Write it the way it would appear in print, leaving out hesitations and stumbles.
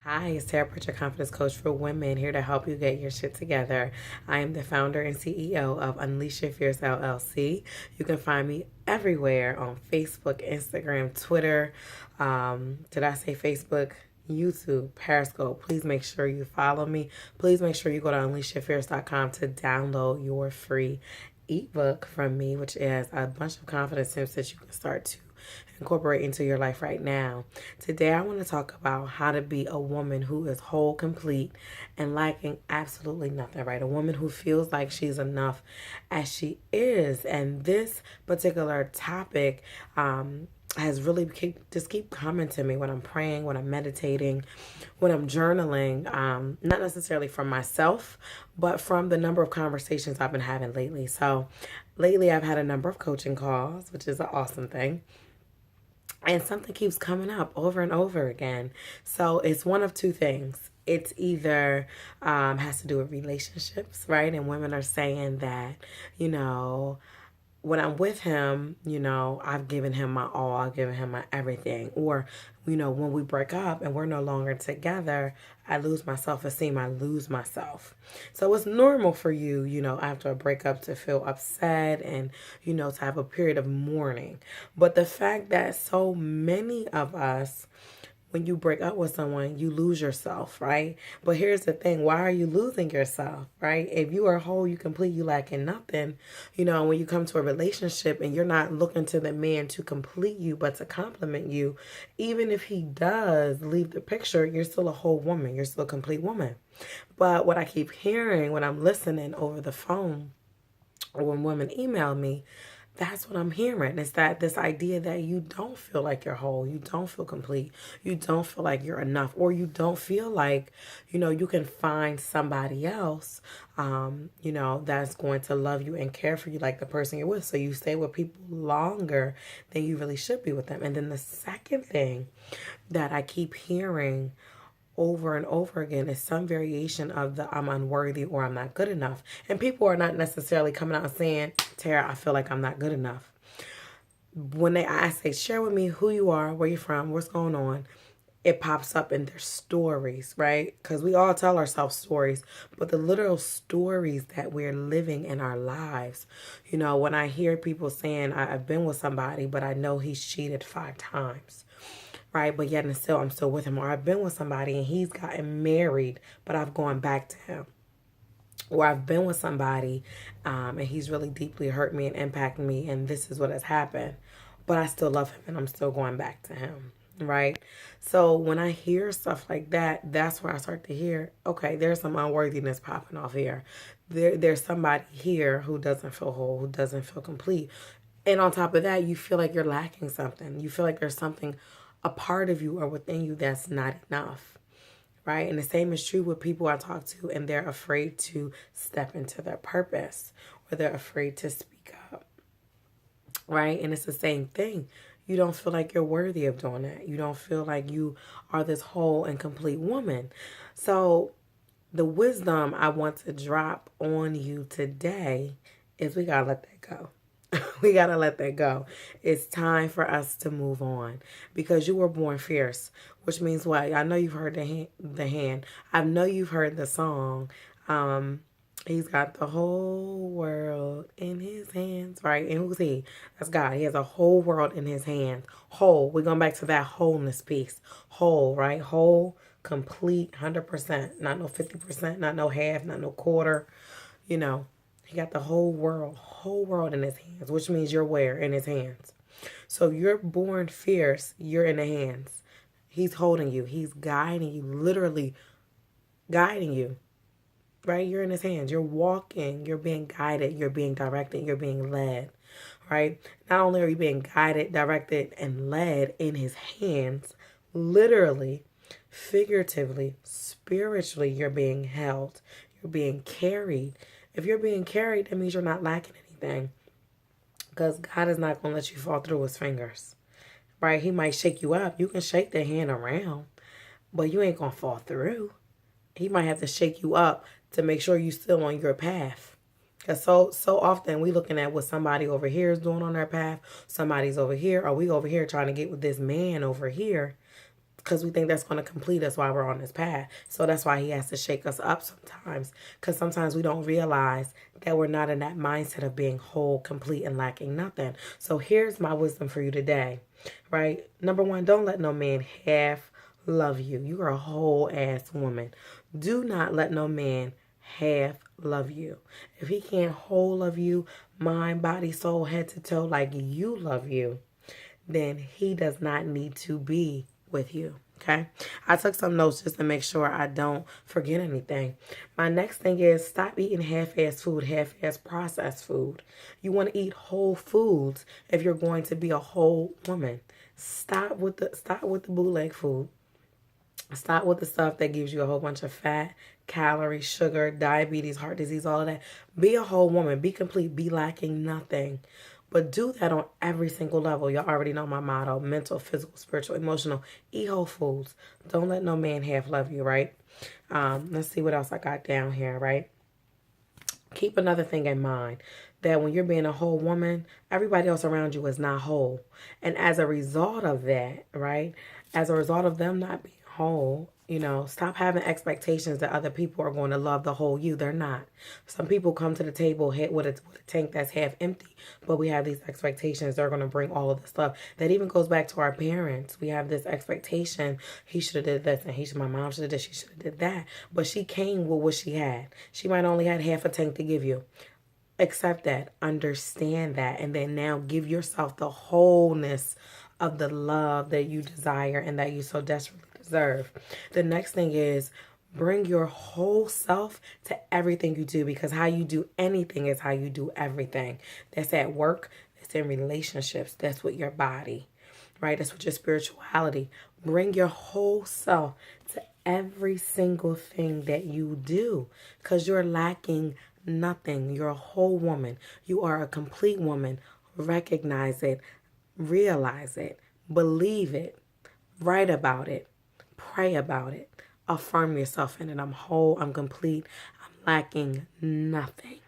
Hi, it's Sarah Pritchard, Confidence Coach for Women, here to help you get your shit together. I am the founder and CEO of Unleash Your Fierce LLC. You can find me everywhere on Facebook, Instagram, Twitter. Did I say Facebook? YouTube, Periscope. Please make sure you follow me. Please make sure you go to unleashyourfierce.com to download your free ebook from me, which has a bunch of confidence tips that you can start to incorporate into your life right now. Today, I want to talk about how to be a woman who is whole, complete, and lacking absolutely nothing, right? A woman who feels like she's enough as she is. And this particular topic, has really keep coming to me when I'm praying, when I'm meditating, when I'm journaling, not necessarily from myself, but from the number of conversations I've been having lately. So lately I've had a number of coaching calls, which is an awesome thing. And something keeps coming up over and over again. So it's one of two things. It's either has to do with relationships, right? And women are saying that, you know, when I'm with him, I've given him my all, I've given him my everything. Or, when we break up and we're no longer together, I lose my self-esteem, I lose myself. So it's normal for you, after a breakup to feel upset and, to have a period of mourning. But the fact that so many of us, when you break up with someone, you lose yourself, right? But here's the thing. Why are you losing yourself, right? If you are whole, you complete, you lacking nothing, when you come to a relationship and you're not looking to the man to complete you, but to compliment you, even if he does leave the picture, you're still a whole woman. You're still a complete woman. But what I keep hearing when I'm listening over the phone or when women email me, that's what I'm hearing. It's that this idea that you don't feel like you're whole, you don't feel complete, you don't feel like you're enough, or you don't feel like, you can find somebody else, that's going to love you and care for you like the person you're with. So you stay with people longer than you really should be with them. And then the second thing that I keep hearing over and over again is some variation of the I'm unworthy or I'm not good enough. And people are not necessarily coming out and saying, Tara, I feel like I'm not good enough. When I say, share with me who you are, where you're from, what's going on, it pops up in their stories, right? Because we all tell ourselves stories, but the literal stories that we're living in our lives. When I hear people saying, I've been with somebody, but I know he's cheated 5 times. Right, but yet and still, I'm still with him. Or I've been with somebody and he's gotten married, but I've gone back to him. Or I've been with somebody and he's really deeply hurt me and impacted me, and this is what has happened. But I still love him and I'm still going back to him. Right? So when I hear stuff like that, that's where I start to hear, okay, there's some unworthiness popping off here. There's somebody here who doesn't feel whole, who doesn't feel complete. And on top of that, you feel like you're lacking something. You feel like there's something, a part of you or within you that's not enough, right? And the same is true with people I talk to, and they're afraid to step into their purpose, or they're afraid to speak up, right? And it's the same thing. You don't feel like you're worthy of doing that. You don't feel like you are this whole and complete woman. So the wisdom I want to drop on you today is we gotta let that go. We got to let that go. It's time for us to move on, because you were born fierce, which means what? I know you've heard the hand. I know you've heard the song. He's got the whole world in his hands, right? And who's he? That's God. He has a whole world in his hands. Whole. We're going back to that wholeness piece. Whole, right? Whole, complete, 100%. Not no 50%, not no half, not no quarter. He got the whole world in his hands, which means you're where? In his hands. So you're born fierce, you're in the hands. He's holding you. He's guiding you, literally guiding you, right? You're in his hands. You're walking. You're being guided. You're being directed. You're being led, right? Not only are you being guided, directed, and led in his hands, literally, figuratively, spiritually, you're being held. You're being carried. If you're being carried, that means you're not lacking anything, because God is not going to let you fall through his fingers, right? He might shake you up. You can shake the hand around, but you ain't going to fall through. He might have to shake you up to make sure you're still on your path. Because so often we looking at what somebody over here is doing on their path. Somebody's over here. Or we over here trying to get with this man over here. because we think that's going to complete us while we're on this path. So that's why he has to shake us up sometimes, because sometimes we don't realize that we're not in that mindset of being whole, complete, and lacking nothing. So here's my wisdom for you today, right? Number one, don't let no man half love you. You are a whole ass woman. Do not let no man half love you. If he can't whole love you, mind, body, soul, head to toe, like you love you, then he does not need to be with you. Okay? I took some notes just to make sure I don't forget anything. My next thing is stop eating half-ass food, half-ass processed food. You want to eat whole foods if you're going to be a whole woman. Stop with the bootleg food. Stop with the stuff that gives you a whole bunch of fat, calories, sugar, diabetes, heart disease, all of that. Be a whole woman. Be complete. Be lacking nothing. But do that on every single level. Y'all already know my motto: mental, physical, spiritual, emotional. Eat whole foods. Don't let no man half love you, right? Let's see what else I got down here, right? Keep another thing in mind, that when you're being a whole woman, everybody else around you is not whole. And as a result of that, right, as a result of them not being whole, stop having expectations that other people are going to love the whole you. They're not. Some people come to the table with a tank that's half empty, but we have these expectations they're going to bring all of the stuff. That even goes back to our parents. We have this expectation: he should have did this, and my mom should have did, she should have did that. But she came with what she had. She might only had half a tank to give you. Accept that, understand that, and then now give yourself the wholeness of the love that you desire and that you so desperately deserve. The next thing is bring your whole self to everything you do, because how you do anything is how you do everything. That's at work, that's in relationships, that's with your body, right? That's with your spirituality. Bring your whole self to every single thing that you do, because you're lacking nothing. You're a whole woman. You are a complete woman. Recognize it, realize it, believe it, write about it, pray about it, affirm yourself in it. I'm whole, I'm complete, I'm lacking nothing.